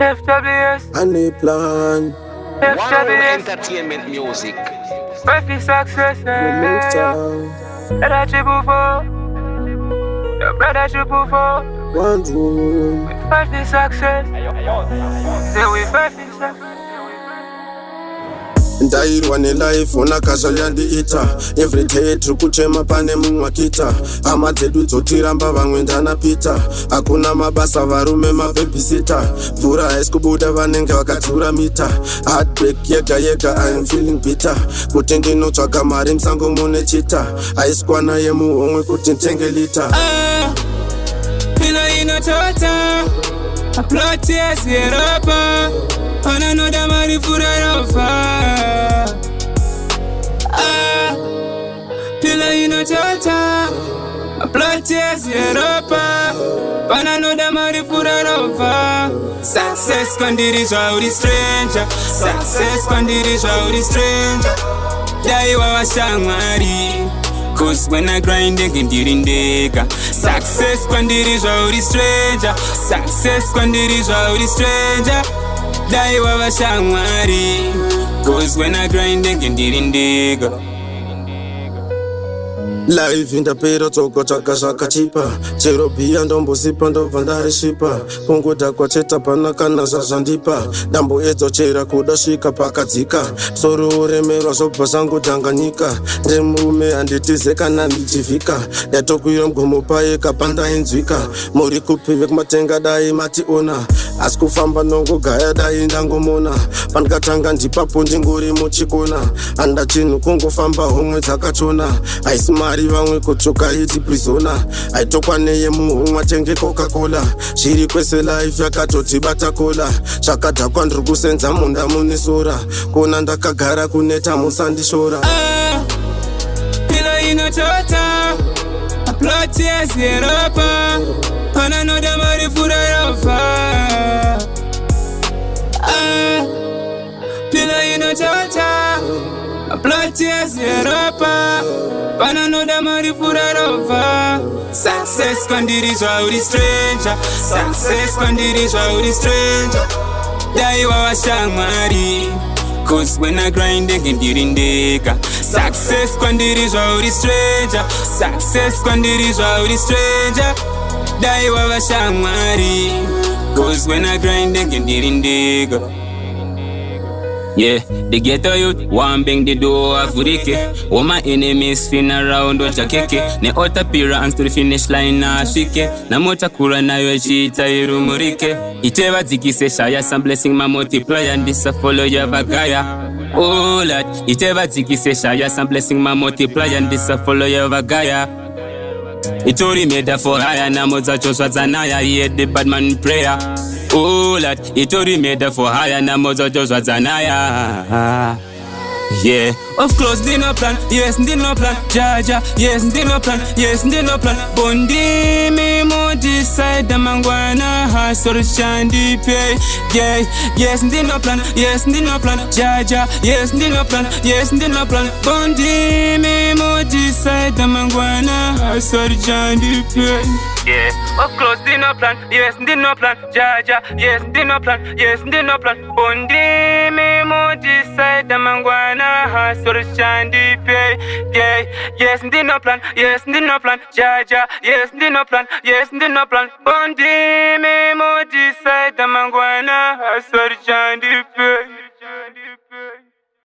FWS, Honey plan. One entertainment music. Perfect success, Momentum. that I triple for, the brother triple for. One room. Perfect success, say we perfect success. Ndairwa nelife unakazva yandiita everyday tiri kuchema pane mumwe akita hama dzedu dzotiramba vamwe ndanapita hakuna mabasa varume mabebhisita mvura haisi kubuda vanenge vakadzura mita heartbreak yega yega iam feeling bitter kuti ndinotsvaga mari musango mune chita haisi kwana yemuhomwe kuti ntenge lita Pilo inotota aploti yasiyeropa pananoda mari furarofa Pilo inotota aploti yasiyeropa pananoda mari furarofa Success kandirizwa uri stranger, success kandirizwa uri stranger Daiwa washamwari Cause when I grind ndiri ndega Success kwandirizwa uri stranger, success kwandirizwa uri stranger Daiwa vashamwari Cause when I grind ndiri ndega live ndapera tsoka tsvaka zvakachipa chero bhiya ndombosipa ndobva ndarisvipa kungodhakwa cheta pana kana zvazvandipa ndamboedzochera kuda svika pakadzika soro uremerwa zvobva zvangodhanganyika ndiri murume handitize kana ndichivhika ndatokwira mugomo payeka pandainzwika muri kupi vekumatenga dai mationa asi kufamba nongogaya dai ndangomona pandikatanga ndipapo ndingori muchikona handa chinhu kungofamba homwe dzakachona haisi mari vamwe kutsvuka iti prisona haitokwaneye muhomwe atenge coca-cola zviri kwese life yakatotibata kola zvakadhakwa ndiri kusenza munda mune sora kuona ndakagara kuneta musandishora Pilo inotota aploti yasiyeropa pananoda mari furarofa Pilo inotota aploti yasiyeropa pananoda mari furarofa Success kandirizwa uri stranger, success kandirizwa uri stranger Daiwa washamwari Cause when I grind ndiri ndega Success kwandirizwa uri stranger, success kwandirizwa uri stranger Daiwa vashamwari Cause when I grind ndiri ndega Yeah, the ghetto youth, one bang the door of Urike. All my enemies spin around or jakeke. Ne ota appearance to the finish line na shike. Na mota kura na yo chita irumurike. Iteva zikise shaya, some blessing my multiplier. And this a follow your bagaya. Oh lad, iteva zikise shaya, some blessing my multiplier. And this a follow your bagaya. Itori made a for higher, na moza choswa zanaya. He had the bad man prayer. Oh lad, itori made a for higher, na moza choswa zanaya. Yeah, of course, they no plan, yes, they no plan, Jaja, yes, they no plan, yes, they no plan. Bondi me mo decide the mangwana has or shandy pay. Yeah, yes, they no plan, yes, they no plan, Jaja, yes, they no plan, yes, they no plan. Bondi me mo decide the mangwana has or shandy pay. Yeah, of course, they no plan, yes, they no plan, Jaja, yes, they no plan, yes, they no plan. Bondi me mo decide the mangwana has or shandy pay. Yeah, yes, they no plan, yes, they no plan, Jaja, yes, they no plan, yes, they no plan. Bondi me mo decide the mangwana has or shandy pay.